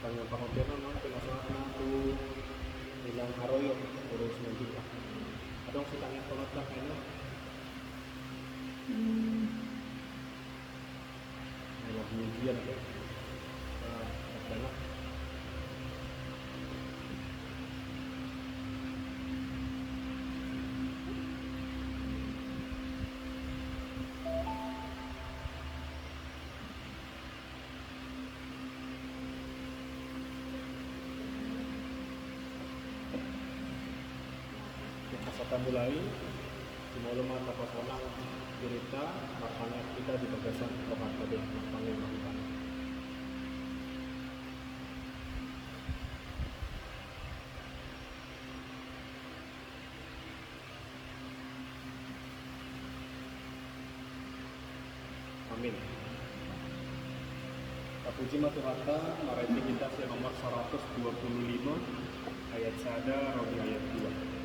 Kanya pangotianan no pinasana tu ilang haroyo urus kita. Adong si tanya pengotak ano. Mga museum ko. Dana. Kasatan mulai simula mata pasanang cerita makanya kita di bagasan rohan tadi makanya makan. Amin. Kapuji Maturata maraiti kita si nomor 125 ayat 1 Romi ayat 2.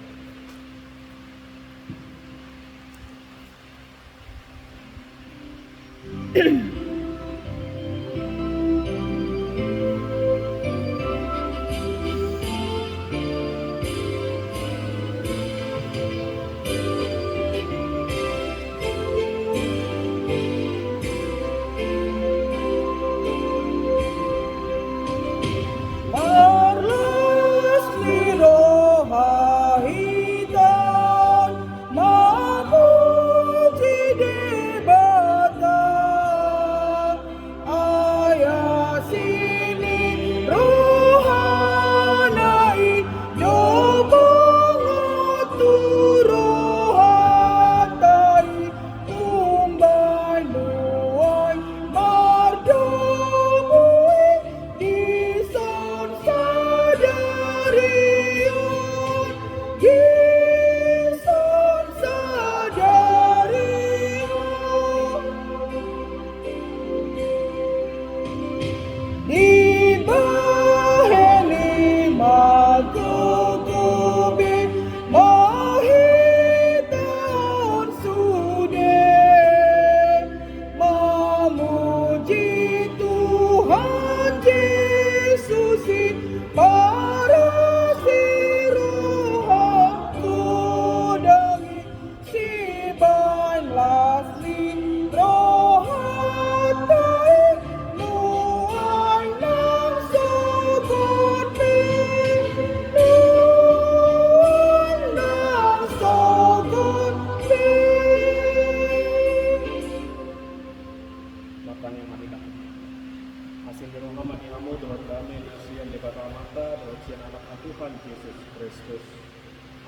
Tuhan Yesus Kristus.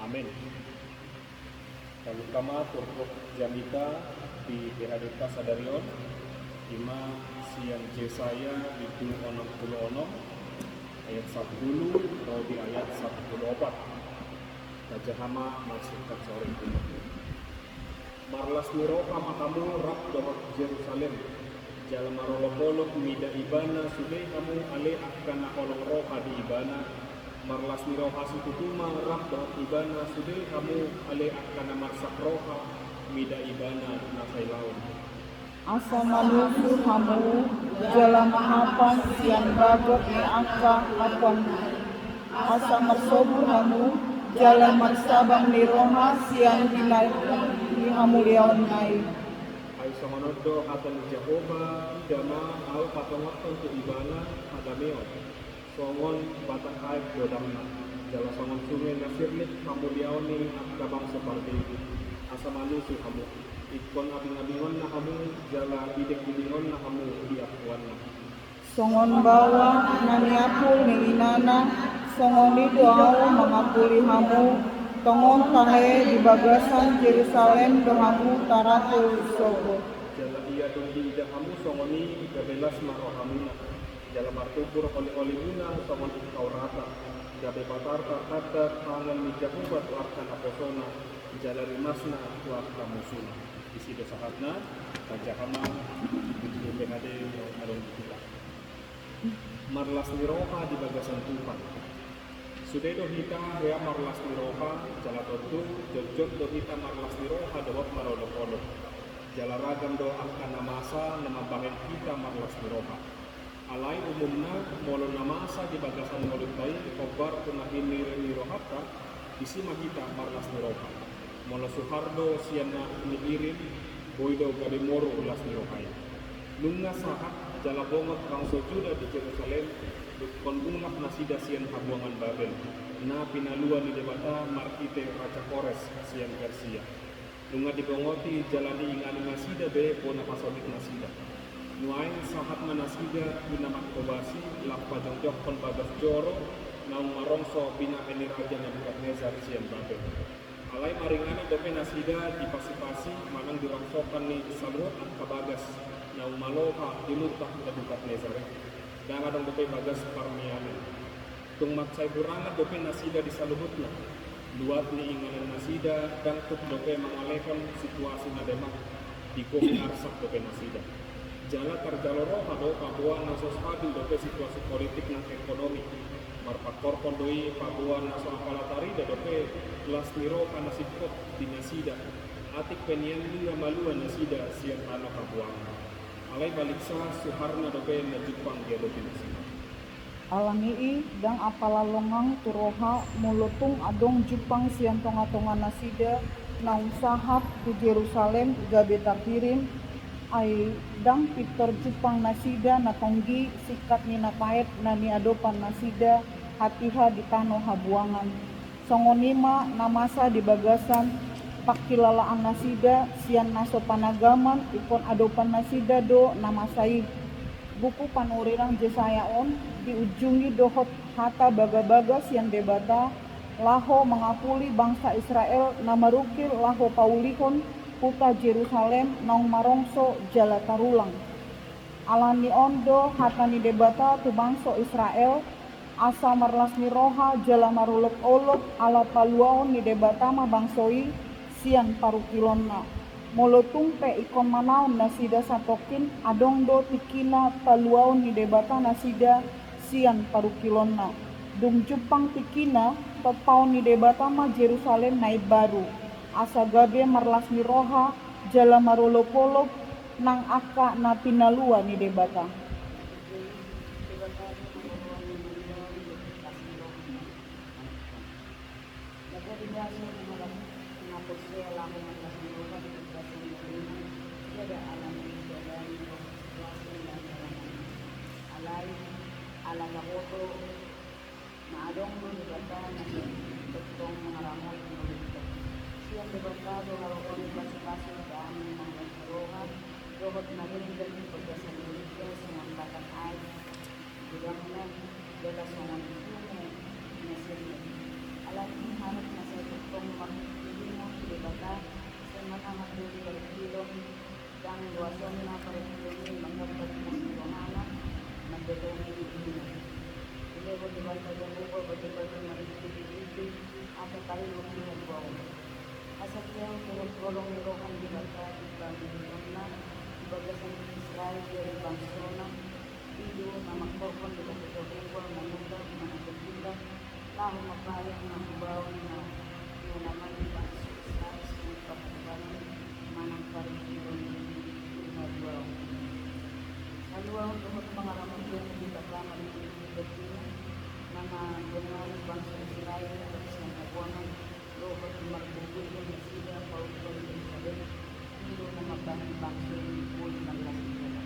Amin. Kalau kama turuk jamita di Berhadita Sadarion Ima siang Jesaya itu 60 ayat 10 di ayat 14. Kajahama masuk ke sore Marlas miroka makamu rak dohok Jerusalem jalan marolok-olok mida ibana sudah kamu ale akan nakolong roha di ibana marlas miroha situtuma rak dohok ibana sudah kamu ale akan marsak roha mida ibana nasai laun asa manusu hamu jalan mahapan siang bagot ni angka apon asa mersobur hamu jalan marsabang ni roha siang dinai ni hamu liaon nai ay songonodo hatan Jehova idama al patongot untuk ibana adameo songon batang air dodamna jala songon sungai nasirlit kamu liaoni akabang seperti asa manusu kamu ikon abing-abingon na kamu jala bidek-bidingon na kamu diakuan na songon bawa naniapul ni inana songon itu au mengapuli hamu tongon tahe di bagasan Yerusalem dohamu taratul sogo jala iya dong di ida kamu songoni gabelas marohamuna jala martupur oli-oli songon ikau rata gabe patarta kata tangan mijakubat arkan aposona jala rimasna tuak kamusuna isi dosahatna kajahama di PHD alon kita marlas niroha di bagasan Tuhan sudah do hita rea marlas niroha jala totu jojot do hita marlas niroha dawat marolok-olok jala ragam do akan namasa nama bangen kita marlas niroha Alai umumna molo nama asa di bagasan molutai kobar tunahin niro hatta isi mahita marlas niroha. Molo Suhardo siana niirin boido gade moro ulas nirohaya. Nunga sahat jalabongot rang sojuda di Jerusalem konbunglah nasida sian habuangan Babel. Na pinalua ni debata markite raja Kores sian Persia. Nunga dibongoti jalani ingani nasida be bona pasodit nasida. Nuain sahat manasida bina matkobasi lakpa jongjok kon bagas joro naung marongso bina eni raja Nebukadnezar sian Babel. Alai maringani dope nasida dipasi-pasi manang dirongsokan ni sabro at kabagas naung maloha dimutah Nebukadnezar. Dan kadang dope bagas parmiana. Tung maksai burangan dope nasida disalubutna. Luat ni inganan nasida dan tuk dope mengalehkan situasi nademak di kopi arsak dope nasida. Jala terjaloro hado Papua naso stabil dope situasi politik dan ekonomi. Marpakor kondoi Papua naso apalatari da dope las niro kana sikot di nasida. Atik penian hingga malua nasida siang tanah Papua. Alai baliksa Suharna dope na Jepang dia dope nasida. Alangii dang apalalongang turoha mulutung adong Jepang sian tonga-tonga nasida naung sahat ku Jerusalem gabe tarhirim ai dang Peter Jepang nasida na tonggi sikat ni napaet na niadopan nasida hatiha di tano habuangan. Songonima namasa di bagasan pakilalaan nasida sian naso panagaman ikon adopan nasida do namasai. Buku panurirang Jesayaon diujungi dohot hata baga-baga sian debata laho mengapuli bangsa Israel namarukil laho paulihon kuta Jerusalem naung marongso jala tarulang. Alani ondo hatani debata tu bangso Israel asa marlas ni roha jala marulok-olok ala paluaon ni debata ma bangsoi sian parukilonna. Molo tumpe ikon manaon nasida satokin adong do tikina paluaon ni debata nasida sian parukilonna. Dung Jepang tikina topaon ni debata ma Jerusalem naib baru. Asa gabe marlas ni roha jala marolok-olok nang aka na pinalua ni debata. Maadong mo debata na tutong mga ramol siyang debatado haroon basa-basa daan ng mga roha rohot na rin dali pagkasalurika sa mga batang ay bilang na dala sa mga tumo na sila alaging harap na sa tutong magpili mo debata sa mga matuli kalikilong dang luwasan na kalikilong mga pagkasalurana nagdadawin ino Lewo di banta jabuko bagi bagi marikiti atau kali lebih membawa. Asal yang turut golong rohan di banta di bagi na di bagasan Israel dari bangsona itu nama korban di bagi jabuko memudah menakutkan lahu mapayang na membawa na naman di bangsa Israel sempat kebalan manang karikilon di membawa. Lalu untuk pengalaman yang kita pernah di mga bungan bangsa Israel at sa kabuanan rohot magbubul ng sila pautol ng sabi hindi na mabahan bangsa ng pool ng lasila.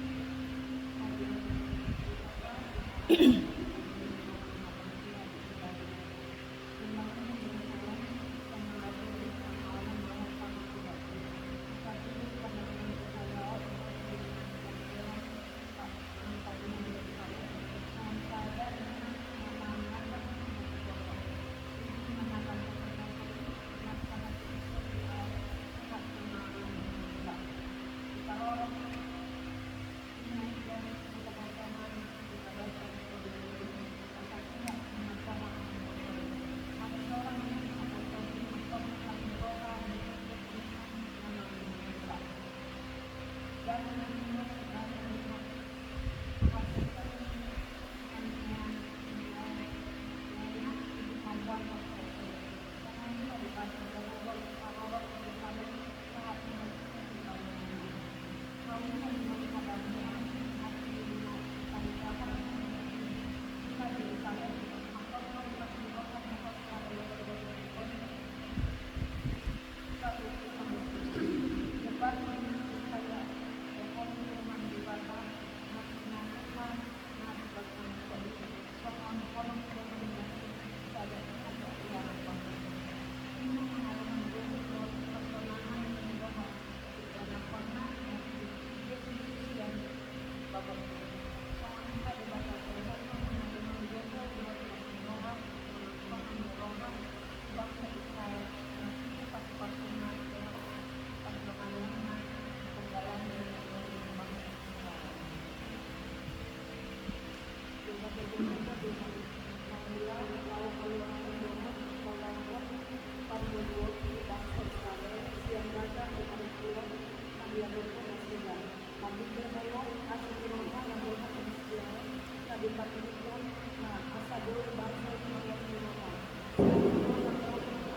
dipatukan na asa doon bangsa mga Pinoy.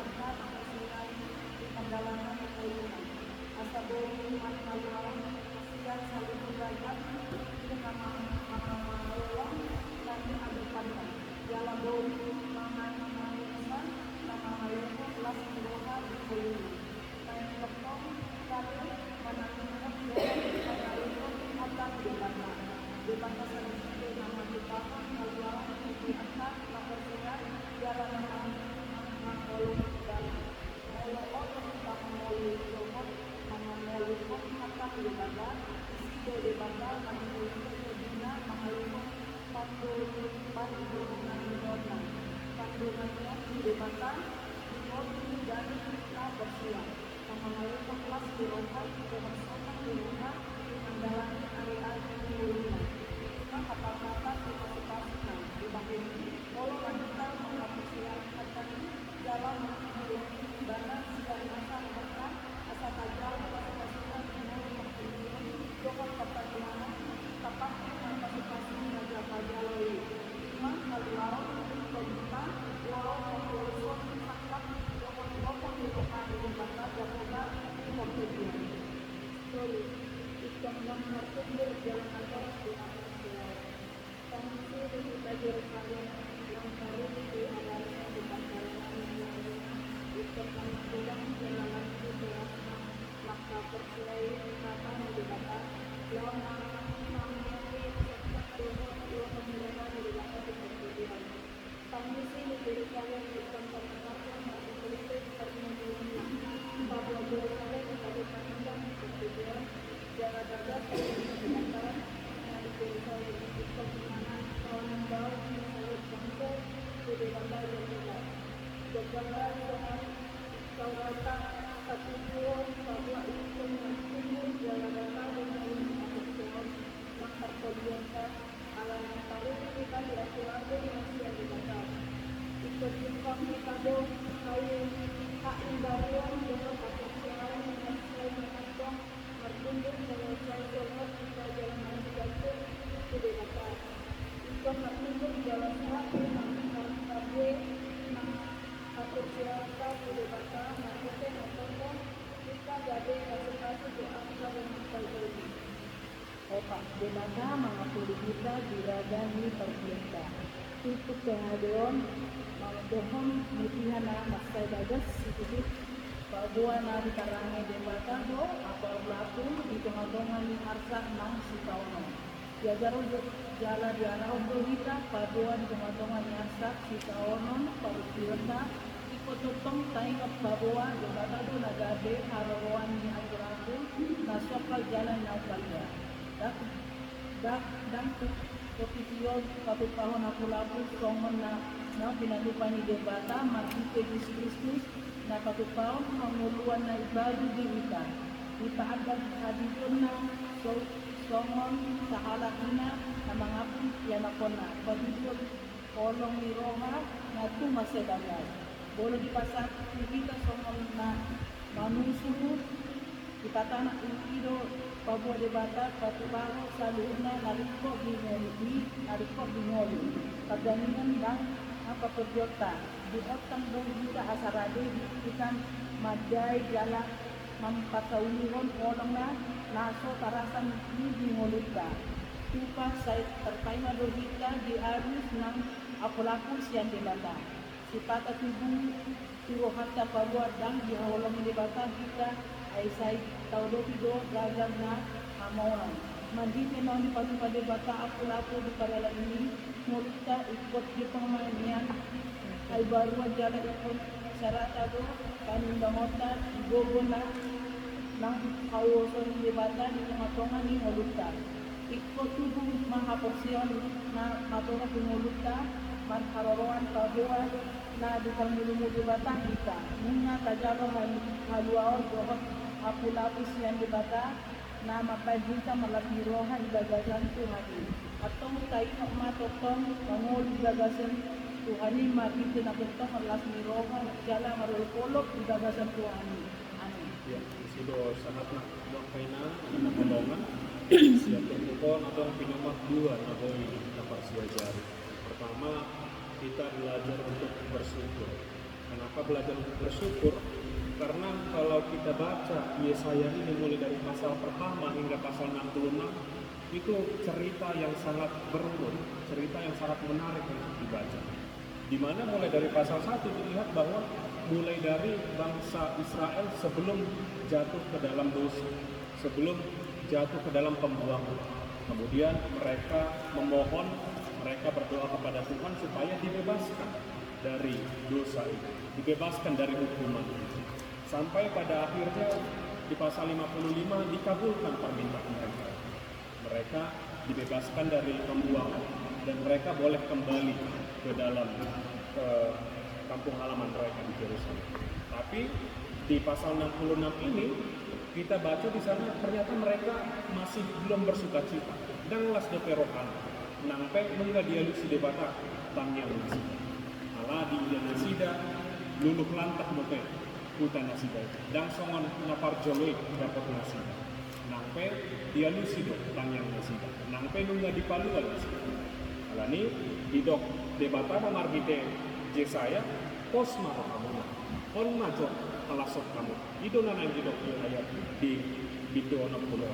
Angkat ang sinan di pandalangan ng ulungan. Asa doon manmaluan siyan sa lugar dengan mga maluang dan diadakan. Jalan doon mga malusan na mga loko kelas Tuhan di ulungan. Kaya ketong kami menangkan dengan akan dibantah sesuatu nama dibangun haluan di atas manusia jalan mengolong dan orang tak mengolong robot mengolong akan dibantah isi dibantah manusia dina mengolong pandungan dibantah dimodul dan kita bersiap mengolong kelas di rumah kebersokan di rumah menjalani hari-hari di rumah. Kata-kata kita dibangun. Kalau wanita mempersiapkan jalan menuju barat dan masa mereka asal tajam pasukan menurut Joko pertanyaan tepat partisipasi raja Pajawi. Imam Kalwau pemerintah walau mengurusan sakap Joko di rumah di barat Jakarta Timur. Ikan market berjalan antara dua komisi kita Yerusalem yang baru di adalah di Palestina ikan pulang jalan di Palestina maka percaya kata dikata yang mengambil dua pemilihan di dalam kemudian komisi di Yerusalem ikan pertama yang politik permulaan pada Yerusalem pada panjang kemudian jaga-jaga perlindungan dari Yerusalem itu kemana orang bau menurut bangsa di bangsa juga jaga dengan kawata satu tuan bahwa itu menunggu jaga-jaga dengan kemudian maka perlihatkan alam yang baru kita diaturkan masih ada kata ikut jumpa kita dong kayu kain baruan dengan potensial yang saya menonton berkunjung selesai sholat kita jalan mandi jatuh itu dikata itu berkunjung jalan sholat dengan kabwe atur siapa itu dikata maksudnya nonton kita jadi kasih doa kita dengan ini otak dikata mengakui kita diradani terbiasa itu kehadiran dohon mutihana masai bagas itu bahwa nari karange debata do apa berlaku di tengah-tengah ni harsak nang si kauno. Ya jaro jala diarau berita bahwa di tengah-tengah ni harsak si kauno pada direnda ikut totong taingat bahwa debata do nagade harawan ni aguraku nasokal jalan naukalya. Dan kopitiyo kapit tahun aku laku songon na pinalupan ni debata martite Kristus na patupaw manguluan na ibadu dirita itaagad haditun na songon sa halakina na mga yanakon na pagdudod kolong ni Roma na tumasedagas bolo di pasak kita songon na manusuhu itatana ikido pabua debata patupaw sa luhna narikop bingoli pagdaningan ng apa perjota di otang dong juga asarade ikan madai jala mampatauliron orang naso tarasan ni bingolita tupa saya terpaima dohita di arus nang apolaku siang debata sipata tubuh tirohata pabua dang di holong debata kita aisai taudopido gagal na hamoran mandite nang di patu debata apolaku di parela ini multa ikut di pemanian ay baruan jala ikut saratado panindamotan gogona ng kawasan debata di tengah-tengah ni multa ikut tubuh mahaporsiyon na matura pumuluta manharawan pabuan na dipangulumu debata kita nunga tajaro haluaon dohot apulapis yang debata na mapagita malapirohan gagasan Tuhan atau tayo matotong mangul gagasan Tuhan makita na kita malas mirohan jala marulkolok gagasan Tuhan ya sido sangat nak buat kainan anak Siap berkupon atau pinomat dua naboi dapat siajari. Pertama, kita belajar untuk bersyukur. Kenapa belajar untuk bersyukur? Karena kalau kita baca Yesaya ini mulai dari pasal pertama hingga pasal 66, itu cerita yang sangat beruntung, cerita yang sangat menarik untuk dibaca. Di mana mulai dari pasal 1 dilihat bahwa mulai dari bangsa Israel sebelum jatuh ke dalam dosa, sebelum jatuh ke dalam pembuangan. Kemudian mereka memohon, mereka berdoa kepada Tuhan supaya dibebaskan dari dosa itu, dibebaskan dari hukuman itu. Sampai pada akhirnya di pasal 55 dikabulkan permintaan mereka. Mereka dibebaskan dari pembuangan dan mereka boleh kembali ke dalam kampung halaman mereka di Yerusalem. Tapi di pasal 66 ini kita baca di sana ternyata mereka masih belum bersukacita. Dan las de perohan, nampai nungga dia lusi debata tangnya lusi. Ala di nasida luluh lantah mope hutan nasida. Dan songon napar joloi dapat nasida. Nampai dia lusi do tangnya nasida. Nampai nungga dipaluan nasida. Ala ni hidok debata mamarbite Yesaya posma kamu. On majo alasok kamu. Itu nana yang hidok ayat di video 60.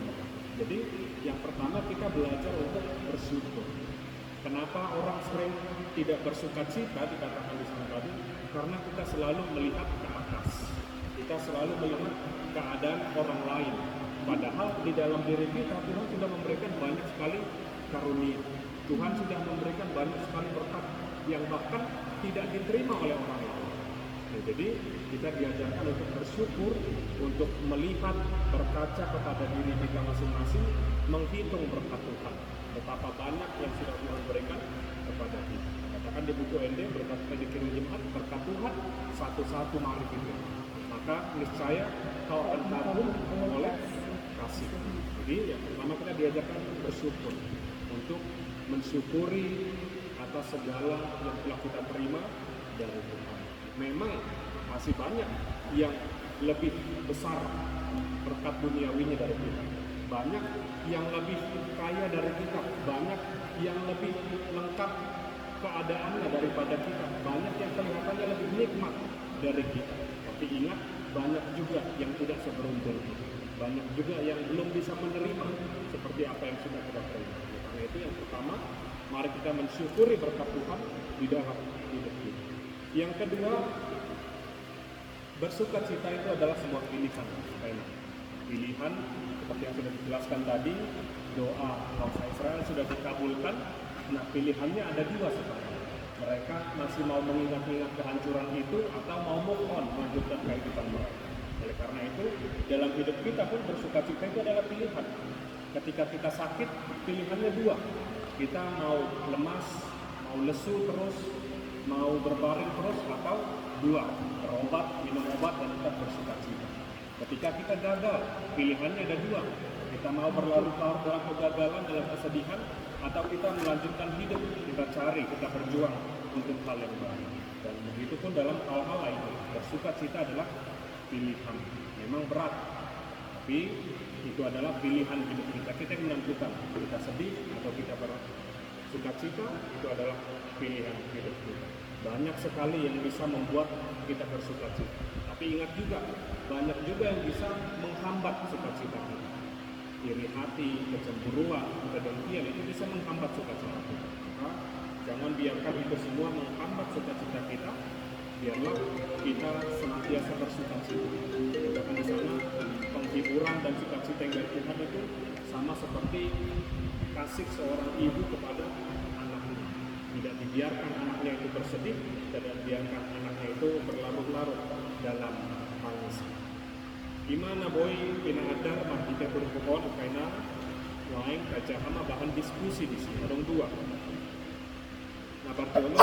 Jadi yang pertama kita belajar untuk bersyukur. Kenapa orang sering tidak bersukacita dikatakan di sana tadi? Karena kita selalu melihat ke atas. Kita selalu melihat keadaan orang lain. Padahal di dalam diri kita Tuhan sudah memberikan banyak sekali karunia. Tuhan sudah memberikan banyak sekali berkat yang bahkan tidak diterima oleh orang lain. Nah, jadi kita diajarkan untuk bersyukur, untuk melihat, berkaca kepada diri kita masing-masing, menghitung berkat Tuhan. Betapa banyak yang sudah Tuhan berikan kepada kita. Katakan di buku ND, berkat dikirim jemaat, berkat Tuhan, satu-satu mari kita. Maka niscaya kau akan tabung oleh kasih. Jadi yang pertama kita diajarkan bersyukur, untuk mensyukuri atas segala yang telah kita terima dari Tuhan. Memang masih banyak yang lebih besar berkat duniawinya dari kita. Banyak yang lebih kaya dari kita. Banyak yang lebih lengkap keadaannya daripada kita. Banyak yang kelihatannya lebih nikmat dari kita. Tapi ingat, banyak juga yang tidak seberuntung kita. Banyak juga yang belum bisa menerima seperti apa yang sudah kita terima. Karena itu yang pertama, mari kita mensyukuri berkat Tuhan di dalam hidup kita. Yang kedua, bersukacita itu adalah sebuah pilihan. Pilihan seperti yang sudah dijelaskan tadi, doa bangsa Israel sudah dikabulkan. Nah, pilihannya ada dua sekarang. Mereka masih mau mengingat-ingat kehancuran itu atau mau move on, melanjutkan kehidupan mereka. Oleh karena itu, dalam hidup kita pun bersukacita itu adalah pilihan. Ketika kita sakit, pilihannya dua. Kita mau lemas, mau lesu terus, mau berbaring terus, atau dua, berobat, minum obat, dan tetap bersukacita. Ketika kita gagal, pilihannya ada dua. Kita mau berlarut-larut dalam kegagalan, dalam kesedihan, atau kita melanjutkan hidup, kita cari, kita berjuang untuk hal yang baik. Dan begitu pun dalam hal-hal lain, bersukacita adalah pilihan. Memang berat, tapi itu adalah pilihan hidup kita. Kita yang menentukan, kita sedih atau kita bersukacita, itu adalah pilihan hidup kita. Banyak sekali yang bisa membuat kita bersukacita. Tapi ingat juga, banyak juga yang bisa menghambat sukacita kita. Iri hati, kecemburuan, kedengkian itu bisa menghambat sukacita kita. Maka jangan biarkan itu semua menghambat sukacita kita. Biarlah kita senantiasa bersukacita. Katakan di sana, penghiburan dan sukacita yang dari Tuhan itu sama seperti kasih seorang ibu kepada anaknya. Tidak dibiarkan anaknya itu bersedih, tidak dibiarkan anaknya itu berlarut-larut dalam tangis. Gimana boy pinaadar kita berpokok karena lain kaca hama bahan diskusi di sini ada dua. Nah pertama,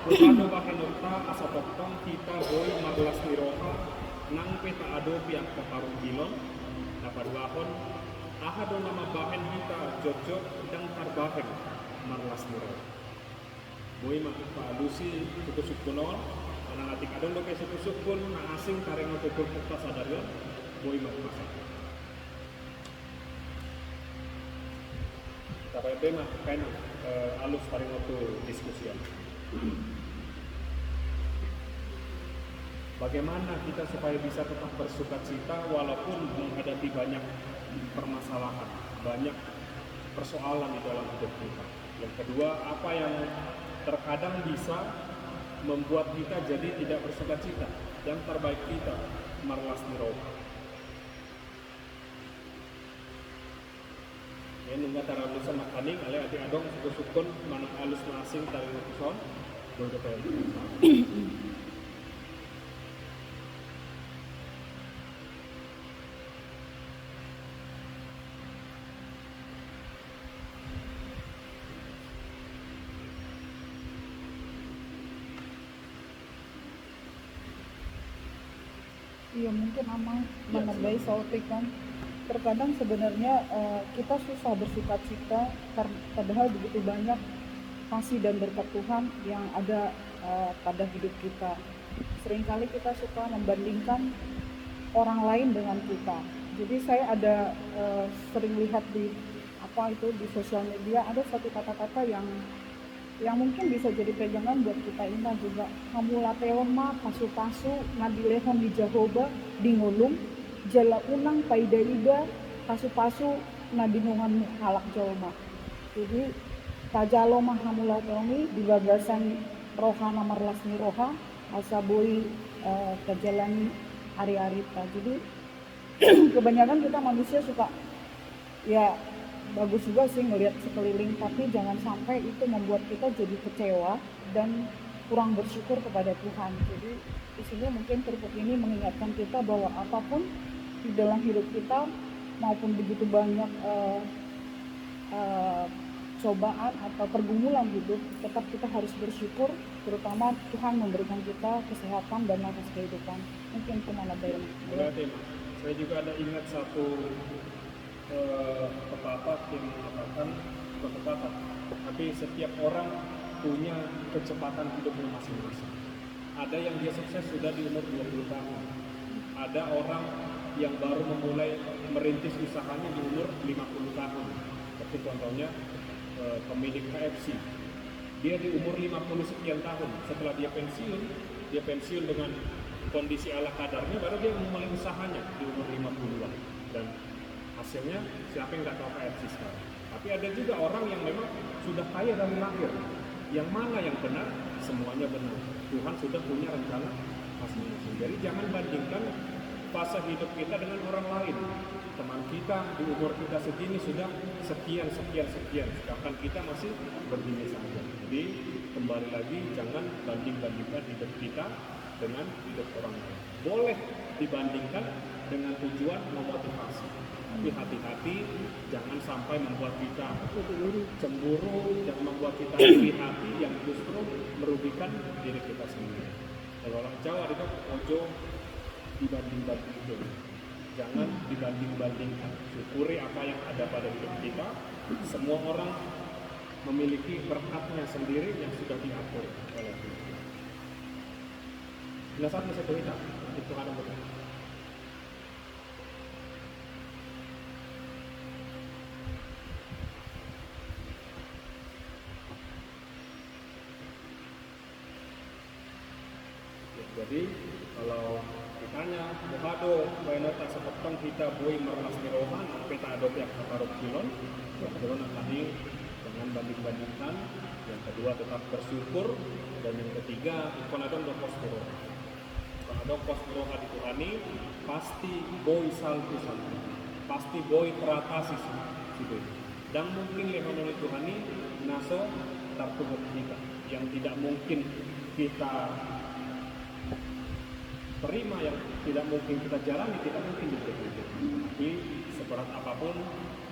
Kutano bahan nurta asa potong kita boy marlas niroha nang peta ado pihak keparung bilon. Nah paduahon ahado nama bahan kita jojok dan tarbahen marlas niroha. Boy makut paadusi kutusuk kunon. Nang atik adon do kay sukusuk pun nang asing kareng pukul pukta sadaryon boy magmasak. Tapi tema kain alus paling waktu diskusian. Bagaimana kita supaya bisa tetap bersukacita walaupun menghadapi banyak permasalahan, banyak persoalan di dalam hidup kita. Yang kedua, apa yang terkadang bisa membuat kita jadi tidak bersukacita. Yang terbaik kita marlas niroha. Ya nunggu tara lusan makaning ale ati adong sukun manang alus na asing tari ngutuson. Bodo kayo. Iya mungkin Amang menambahi sautik kan. Terkadang sebenarnya kita susah bersukacita padahal begitu banyak kasih dan berkat Tuhan yang ada pada hidup kita. Seringkali kita suka membandingkan orang lain dengan kita. Jadi saya ada sering lihat di di sosial media ada satu kata-kata yang mungkin bisa jadi pegangan buat kita ingat juga. Hamulateon ma pasu-pasu ngadilehon di Jahoba di ngulung jala unang paidaida pasu-pasu nadinungan halak jalma. Jadi tajalo mah hamulateoni di bagasan rohana marlasni roha asaboi kejalani hari-harita. Jadi kebanyakan kita manusia suka ya bagus juga sih ngelihat sekeliling, tapi jangan sampai itu membuat kita jadi kecewa dan kurang bersyukur kepada Tuhan. Jadi di sini mungkin terpuk ini mengingatkan kita bahwa apapun di dalam hidup kita maupun begitu banyak cobaan atau pergumulan hidup, tetap kita harus bersyukur, terutama Tuhan memberikan kita kesehatan dan nafas kehidupan. Mungkin kemana bayang. Berarti saya juga ada ingat satu pepatah yang mengatakan, bukan pepatah, tapi setiap orang punya kecepatan hidupnya masing-masing. Ada yang dia sukses sudah di umur 20 tahun. Ada orang yang baru memulai merintis usahanya di umur 50 tahun. Seperti contohnya pemilik KFC. Dia di umur 50 sekian tahun. Setelah dia pensiun dengan kondisi ala kadarnya, baru dia memulai usahanya di umur 50-an. Dan hasilnya siapa yang nggak tahu KFC sekarang. Tapi ada juga orang yang memang sudah kaya dari lahir. Yang mana yang benar? Semuanya benar. Tuhan sudah punya rencana masing-masing. Jadi jangan bandingkan fase hidup kita dengan orang lain. Teman kita di umur kita segini sudah sekian. Sedangkan kita masih begini saja. Jadi kembali lagi jangan bandingkan hidup kita dengan hidup orang lain. Boleh dibandingkan dengan tujuan memotivasi. Tapi hati-hati, jangan sampai membuat kita cemburu, jangan membuat kita iri hati yang justru merugikan diri kita sendiri. Kalau orang Jawa itu ojo dibanding-bandingkan, jangan dibanding-bandingkan. Syukuri apa yang ada pada hidup kita. Semua orang memiliki berkatnya sendiri yang sudah diatur oleh Tuhan. Nah saat masih berita, itu ada betul. Jadi kalau ditanya buhado bayanota sepotong kita bui merlas nirohan peta adop yang kaparok kilon yang kedua tadi jangan banding-bandingkan, yang kedua tetap bersyukur, dan yang ketiga ikonadon do kosmuro ikonadon kosmuro hadi Tuhani pasti boi saltu pasti boi teratasi situ dan mungkin lehonon Tuhani naso tartubuk kita yang tidak mungkin kita terima, yang tidak mungkin kita jalani, tidak mungkin diberikan. Tapi seberat apapun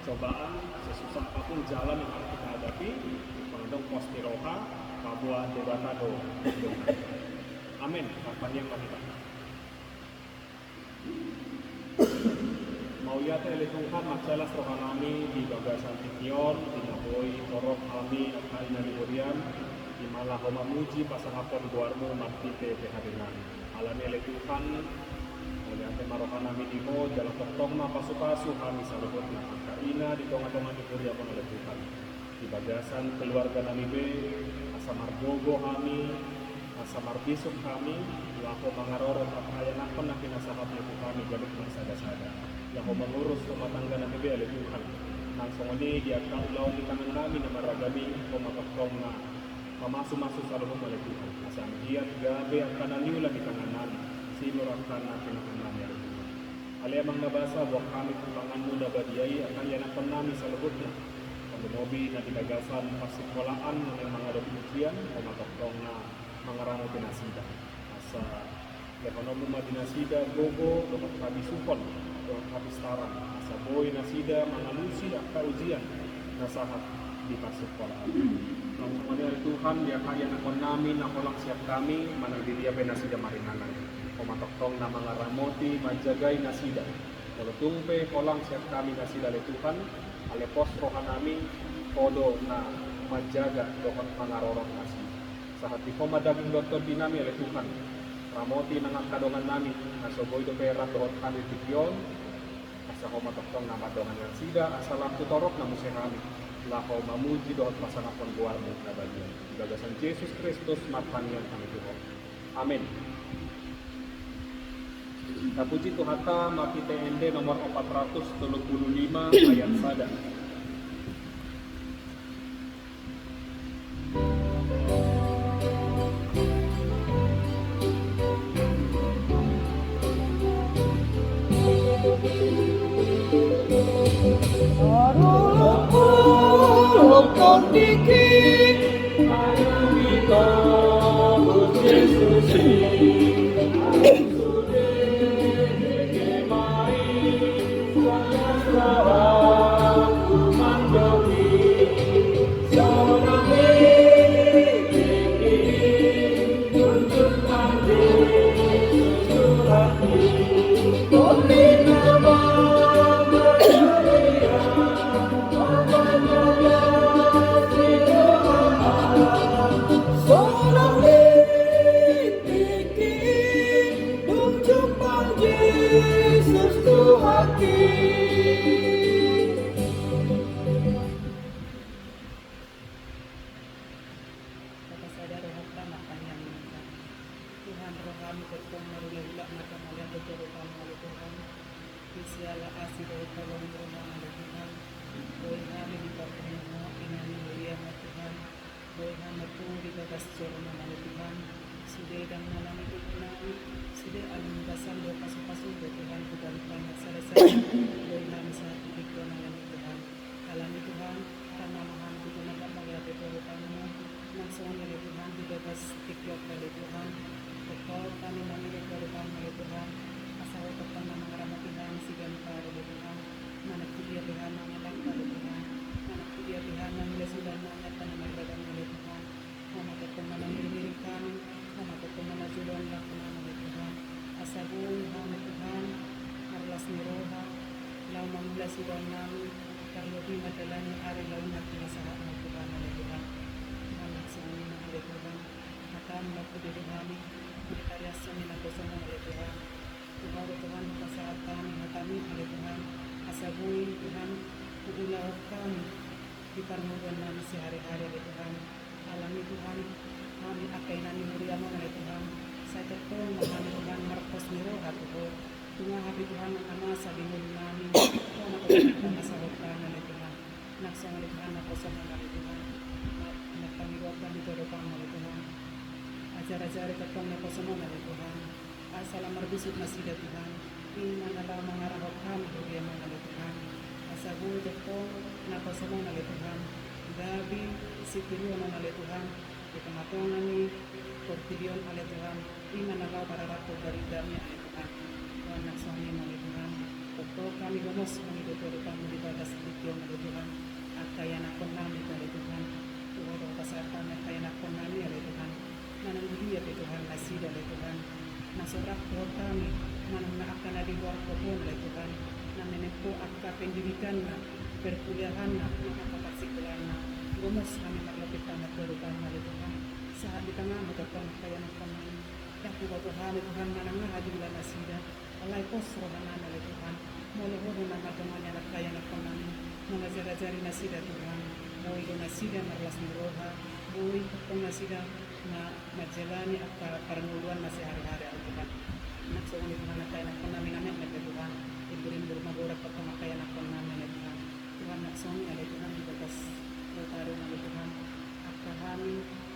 cobaan, sesusah apapun jalan yang harus kita hadapi, menandong postiroha, kabua debatado. Amin. Kapan yang kita mau ya tele Tuhan macalas rohanami di bagasan tikion, di naboi korok almi akaina di burian, di malah homa muji pasahapon guarmu mati te hadinan. Alami oleh Tuhan, oleh ante marohana minimo, jalan pertong ma pasu-pasu, kami salubut na akaina, di tonga-tonga di oleh Tuhan. di bagasan keluarga nami be, asa margogo kami, asa marbisok kami, lako mangaroro papayan ako na pinasahat niyo kami galit magsada-sada. Lako mangurus rumah tangga nami be ale Tuhan. Nang songoni di akang ulaw di tangan namin na maragami o makakong na mamasu-masu sa loob ng Tuhan. Asang giat gabi ang kananiulan di tangan namin. Sinurakan na pinakang namin. Alemang nabasa, buwak kami kumpangan mo na badiyay at kanyanapan namin sa loob na. Paglumobi na tinagasan pasikolaan ng mga dokumentsiyan o makakong na mga ramo dinasida. Asa ekonomi madinasida, gogo, dapat kabisupon, dapat kabistaran. Asa boy nasida, mga lusi at kaujian na sahat di pasikolaan. Nang semuanya Tuhan, dia kaya nakon namin, nakolang siap kami, manang didiapin nasida marinangan. Kumatokong na mga ramoti, majagay nasida. Kulutungpe, kolang siap kami nasida le Tuhan, alepos rohan namin, kodo na majaga doon mga rorong nasida. Sa hati ko madaging doktor din namin le Tuhan, ramoti ng kadongan namin, nasoboy do pera doon kami bigyon, asa ko matokong na madongan nasida, asa lang tutorok na musya kami. Lako mamuji doon pasanapon buwar mo na bagyan. Gagasan Jesus Kristus, matangyan kami Tuhan. Amen. Kapuji Tuhata Makite Ende nomor 435 ayat sada. Suwan namin, karyo'y madalangin ari laun at pinasahat ng Tuhan na Tuhan. Manak sa amin ng Tuhan, matam na po din kami, ikarya sa amin ako sa mga Tuhan. Tuhan o Tuhan, pasahat kami, matamin ang Tuhan, asabuin Tuhan, uulaw kami, iparmudan namin si hari-hari ang Tuhan. Alam ni Tuhan, kami akay namin muriya mo ng Tuhan, sa itong mga Tuhan, marpos ni Roha Tuhan. Tunga habi Tuhan ng Ama sa bingon namin, kung nakapagod na masahot ka na Tuhan. Nagsangalit ako sa mga Tuhan. Nagpangiwag ka dito rin pang mga Tuhan. Ajar-ajari ka pang ako sa mga Tuhan. Asala marbisot na sila Tuhan. Inanalaw mga rahot kami, huli mga Tuhan. Asabud ako na ako sa mga Tuhan. Gabi, sitiliyon na Tuhan. Ipamatungan ni Portilion ala Tuhan. Inanalaw para rato barida niya Tuhan. Nagsahani mga Tuhan. Pagko kami gumos, kami tuturo kami di bada sa lityo mga Tuhan. At kaya na kon namin mga Tuhan. Tuwaro kasartan at kaya na kon namin mga Tuhan. Nananghiya di Tuhan, nasida mga Tuhan. Nasurak po kami, manang naaka na diwar ko po mga Tuhan. Nananin po at kapendibikan na, perkulyahan na, nakakapasikulan na. Gumos kami maglapitan at turutan mga Tuhan. Sa di ka nga magkakon kaya na kon namin. Yaku ba Tuhan manang nahadila nasida. Alay posro na nana Tuhan, muluhuro na matumanya na kaya na kon namin, mga jari-jari na sila Tuhan. Bui do nasida marlas niroha, bui kung nasida na majalani at paranguluan na sehari-hari ang Tuhan. Nagsuon ni Tuhan na tayo na kung namin namin na Tuhan, iburin magurat pa pamakayan ako namin na Tuhan. Tuhan nagsuon ni alay Tuhan, di batas lotaro na Tuhan. At kami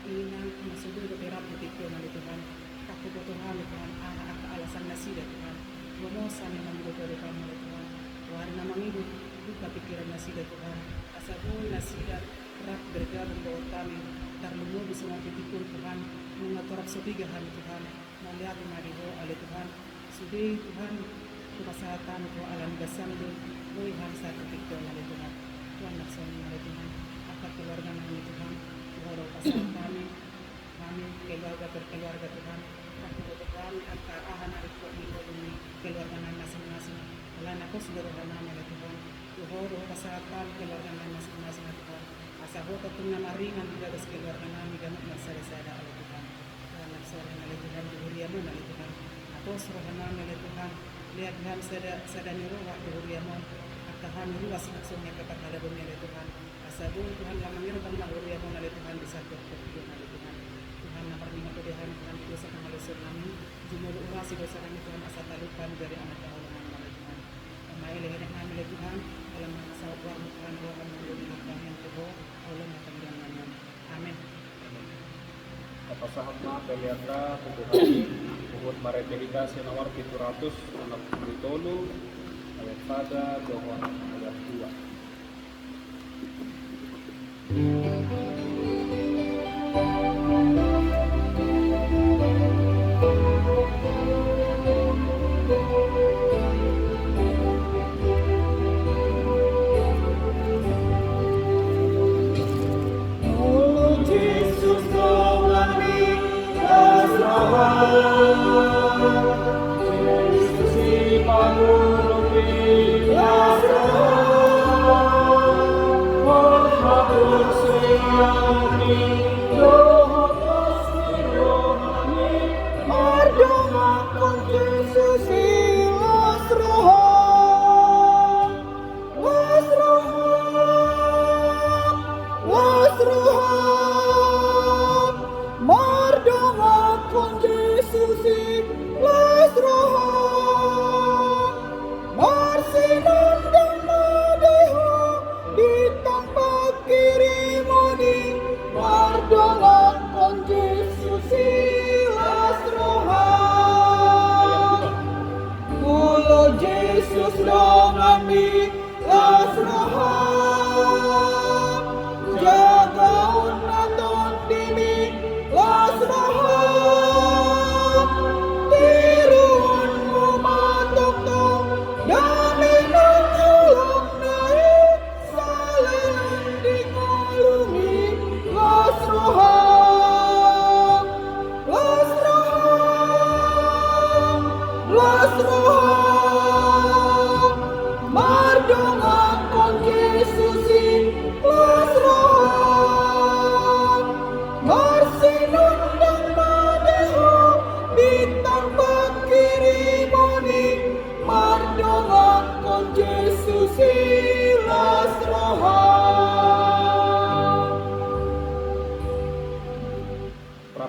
inang masudo do terap butikyo na Tuhan. Kaputo Tuhan Tuhan, ang kaalasan nasida Tuhan. Gumosa ni manggutoro kami na Tuhan. Tuhan na mangibig, buka pikiran nasida Tuhan. Asabuhi nasida, rak bergabung bawat kami. Tarlungo bisa mapitikul Tuhan, mga torak subigahan Tuhan, malihat mariho ali Tuhan, sudi Tuhan, kupasahatan ko alam gasam do, boy hamsa titikto ali Tuhan, Tuhan naksoni ali Tuhan, akat keluarga namin Tuhan, Tuhan raw pasahan kami keluarga berkeluarga Tuhan, kakuto kami at kaahan na ito ni keluarga namin masing-masing, wala na ko siguro namin ali Tuhan, Tuhan raw pasahan keluarga namin masing-masing Tuhan. Sa hota itong namaringan di dagas keluarga namin gamit magsala-sala ala Tuhan. Tuhan nagsala na Tuhan, duhuriya mo na Tuhan. Apos rohan namin ala Tuhan, liaghan sa daniruwa, duhuriya mo. At tahan ruwas nagsungya kapatalabong ala Tuhan. Asa buong Tuhan lamang yun kang mahuriya mo na Tuhan, di sa pagpapilyo na Tuhan. Tuhan na parang matudihan Tuhan, ito sa pangalusod namin. Jumuluwa sigo sa kami Tuhan, asa talupan dari anak kaulangan ala Tuhan. Mailihin namin ala Tuhan, alam mga sawar mo Tuhan, huwag ang mga luminak kami ang tuho. Allah matanggang naman. Amen. Kapasahan na kaliata kubuhani buhut maretelika senawar 700 anak tolu ayat pada doa ayat 2.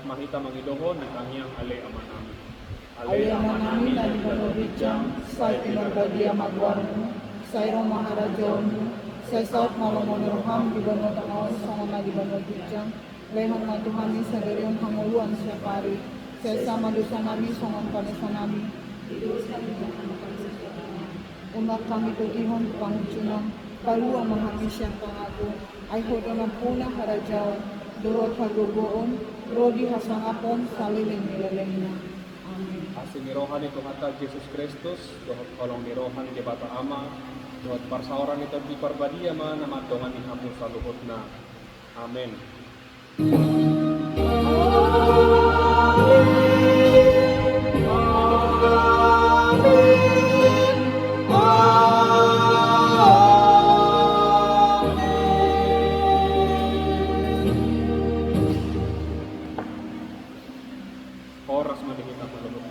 Mahita mangidohon di kangyang ale aman amin. Ale aman namin na di manubidjang, say pinagbadia magwarno, say rong maharajon, say saot malamonirham, di bano tanaw, sa mga di manubidjang, lehang na Tuhan ni sa ririyon hanguluan siya pari, say sa malusa namin, sa mga panisa namin. Unak kami tutihon, pangutsunang, paluang mahami siyang pangago, ay hodo ng punang harajaw, durot hagugoon, rodi hasangapon, saliling nilalang na. Amen. Asing nirohan ito hata Jesus Kristus, dohot kolong nirohan di Bata Ama, dohot parsauran ito di Parbadia man, namatongan ni Hamu sa luhot na. Amen. Oras manihit ang malulog.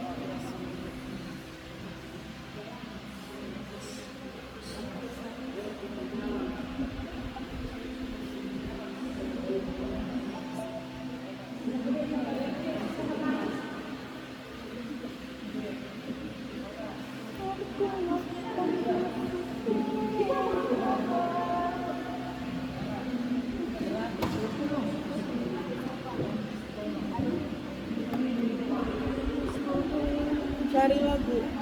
dari lagu